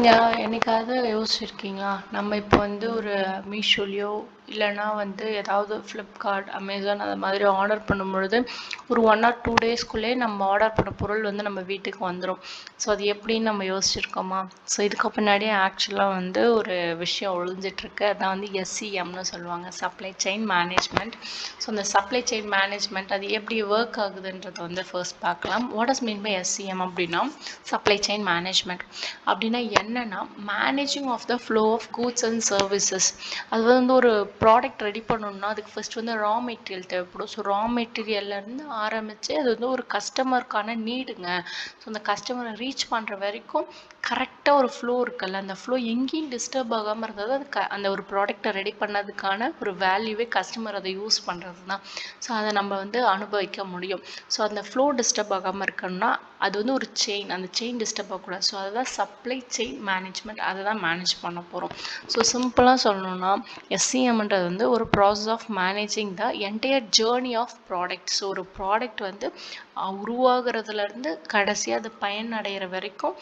நீங்க என்னைக்காவது யோசிச்சிருக்கீங்களா? நம்ம இப்போ வந்து ஒரு மீஷோலயோ இல்லைன்னா வந்து ஏதாவது ஃப்ளிப்கார்ட், அமேசான் அந்த மாதிரி ஆர்டர் பண்ணும்பொழுது ஒரு 1 ஆர் 2 டேஸ்க்குள்ளே நம்ம ஆர்டர் பண்ண பொருள் வந்து நம்ம வீட்டுக்கு வந்துடும். ஸோ அது எப்படின்னு நம்ம யோசிச்சிருக்கோமா? ஸோ இதுக்கு பின்னாடியே ஆக்சுவலாக வந்து ஒரு விஷயம் ஒழிஞ்சிட்ருக்கு. அதான் வந்து எஸ்சிஎம்னு சொல்லுவாங்க, சப்ளை செயின் மேனேஜ்மெண்ட். ஸோ அந்த சப்ளை செயின் மேனேஜ்மெண்ட் அது எப்படி ஒர்க் ஆகுதுன்றதை வந்து ஃபர்ஸ்ட் பார்க்கலாம். What is mean by SCM அப்படின்னா சப்ளை செயின் மேனேஜ்மெண்ட் அப்படின்னா என்னன்னா managing of the flow of goods and services. அது வந்து ஒரு ப்ராடக்ட் ரெடி பண்ணணும்னா அதுக்கு ஃபர்ஸ்ட் வந்து ரா மெட்டீரியல் தேவைப்படும். ஸோ ரா மெட்டீரியல்லேருந்து ஆரம்பித்து அது வந்து ஒரு கஸ்டமருக்கான நீடுங்க. ஸோ அந்த கஸ்டமரை ரீச் பண்ணுற வரைக்கும் கரெக்டாக ஒரு ஃப்ளோ இருக்குல்ல, அந்த ஃப்ளோ எங்கேயும் டிஸ்டர்ப் ஆகாமல் இருந்தது அது அந்த ஒரு ப்ராடக்டை ரெடி பண்ணதுக்கான ஒரு வேல்யூவே கஸ்டமர் அதை யூஸ் பண்ணுறது தான். ஸோ அதை நம்ம வந்து அனுபவிக்க முடியும். ஸோ அந்த ஃப்ளோ டிஸ்டர்ப் ஆகாமல் இருக்கணும்னா அது வந்து ஒரு செயின், அந்த செயின் டிஸ்டர்ப் ஆகக்கூடாது. ஸோ அதுதான் சப்ளை செயின் மேனேஜ்மெண்ட், அதை தான் மேனேஜ் பண்ண போகிறோம். ஸோ சிம்பிளாக சொல்லணும்னா எஸ்சிஎம்ன்றது வந்து ஒரு process of managing the entire journey of product. So ஒரு ப்ராடக்ட் வந்து உருவாகிறதுலேருந்து கடைசியாக அது பயனடைகிற வரைக்கும்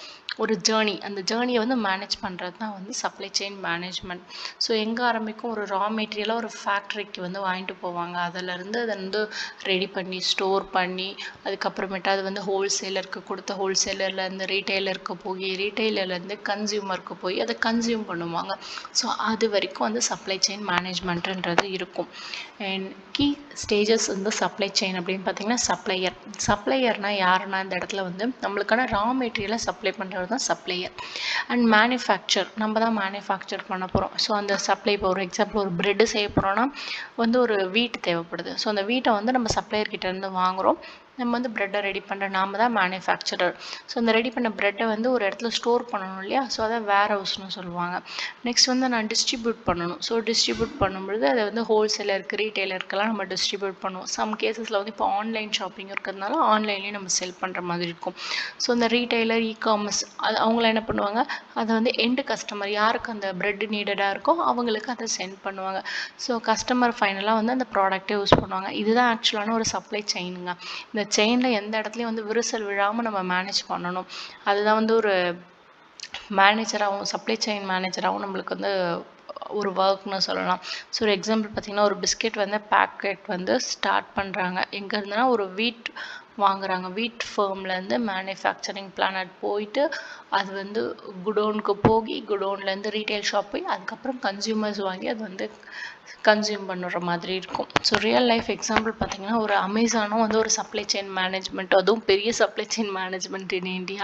ஒரு ஜேர்னி, அந்த ஜேர்னியை வந்து மேனேஜ் பண்ணுறது தான் வந்து சப்ளை செயின் மேனேஜ்மெண்ட். ஸோ எங்கே ஆரம்பிக்கும், ஒரு ரா மெட்டீரியலாக ஒரு ஃபேக்ட்ரிக்கு வந்து வாங்கிட்டு போவாங்க. அதிலேருந்து அதை வந்து ரெடி பண்ணி ஸ்டோர் பண்ணி அதுக்கப்புறமேட்டு அது வந்து ஹோல்சேலருக்கு கொடுத்த ஹோல்சேலர்லேருந்து ரீட்டைலருக்கு போய் ரீட்டைலர்லேருந்து கன்சியூமருக்கு போய் அதை கன்சியூம் பண்ணுவாங்க. ஸோ அது வரைக்கும் வந்து சப்ளை செயின் மேனேஜ்மெண்ட்டுன்றது இருக்கும். அண்ட் கீ ஸ்டேஜஸ் இந்த சப்ளை செயின் அப்படின்னு பார்த்தீங்கன்னா சப்ளையர். சப்ளையர்னால் யாருன்னா இந்த இடத்துல வந்து நம்மளுக்கான ரா மெட்டீரியலை சப்ளை பண்ணுறது தான் சப்ளையர். அண்ட் மேனுஃபேக்சர், நம்ம தான் மேனுஃபேக்சர் பண்ண போகிறோம். ஸோ அந்த சப்ளை, இப்போ ஒரு எக்ஸாம்பிள் ஒரு ப்ரெட்டு செய்ய போகிறோன்னா வந்து ஒரு வீட் தேவைப்படுது. ஸோ அந்த வீட்டை வந்து நம்ம சப்ளையர்கிட்டேருந்து வாங்குகிறோம். நம்ம வந்து ப்ரெட்டை ரெடி பண்ணுற நாம தான் மேனுஃபேக்சரர். ஸோ அந்த ரெடி பண்ண ப்ரெட்டை வந்து ஒரு இடத்துல ஸ்டோர் பண்ணணும் இல்லையா, ஸோ அதை வேர் ஹவுஸ்னு சொல்லுவாங்க. நெக்ஸ்ட் வந்து நான் டிஸ்ட்ரிபியூட் பண்ணணும். ஸோ டிஸ்ட்ரிபியூட் பண்ணும்பொழுது அதை வந்து ஹோல்சேலருக்கு ரீட்டைலருக்கெல்லாம் நம்ம டிஸ்ட்ரிபியூட் பண்ணுவோம். சம் கேசஸில் வந்து இப்போ ஆன்லைன் ஷாப்பிங் இருக்கிறதுனால ஆன்லைன்லேயும் நம்ம செல் பண்ணுற மாதிரி இருக்கும். ஸோ இந்த ரீட்டைலர், இகாமர்ஸ் அது அவங்களாம் என்ன பண்ணுவாங்க, அதை வந்து எண்டு கஸ்டமர் யாருக்கு அந்த ப்ரெட் நீடடாக இருக்கோ அவங்களுக்கு அதை சென்ட் பண்ணுவாங்க. ஸோ கஸ்டமர் ஃபைனலாக வந்து அந்த ப்ராடக்ட்டை யூஸ் பண்ணுவாங்க. இதுதான் ஆக்சுவலான ஒரு சப்ளை செயினுங்க. இந்த செயினில் எந்த இடத்துலையும் வந்து விரிசல் விழாமல் நம்ம மேனேஜ் பண்ணணும். அதுதான் வந்து ஒரு மேனேஜராகவும் சப்ளை செயின் மேனேஜராகவும் நம்மளுக்கு வந்து ஒரு ஒர்க்னு சொல்லலாம். ஸோ ஒரு எக்ஸாம்பிள் பார்த்திங்கன்னா ஒரு பிஸ்கெட் வந்து பேக்கெட் வந்து ஸ்டார்ட் பண்ணுறாங்க. எங்கே இருந்துன்னா ஒரு வீட் வாங்குறாங்க. வீட் ஃபேர்ம்லேருந்து மேனுஃபேக்சரிங் பிளானட் போயிட்டு அது வந்து குடோனுக்கு போய் குடோன்லேருந்து ரீட்டைல் ஷாப் போய் அதுக்கப்புறம் கன்சியூமர்ஸ் வாங்கி அது வந்து கன்சியூம் பண்ணுற மாதிரி இருக்கும். ஸோ ரியல் லைஃப் எக்ஸாம்பிள் பார்த்திங்கன்னா ஒரு அமேசானும் வந்து ஒரு சப்ளை செயின் மேனேஜ்மெண்ட், அதுவும் பெரிய supply chain management in India.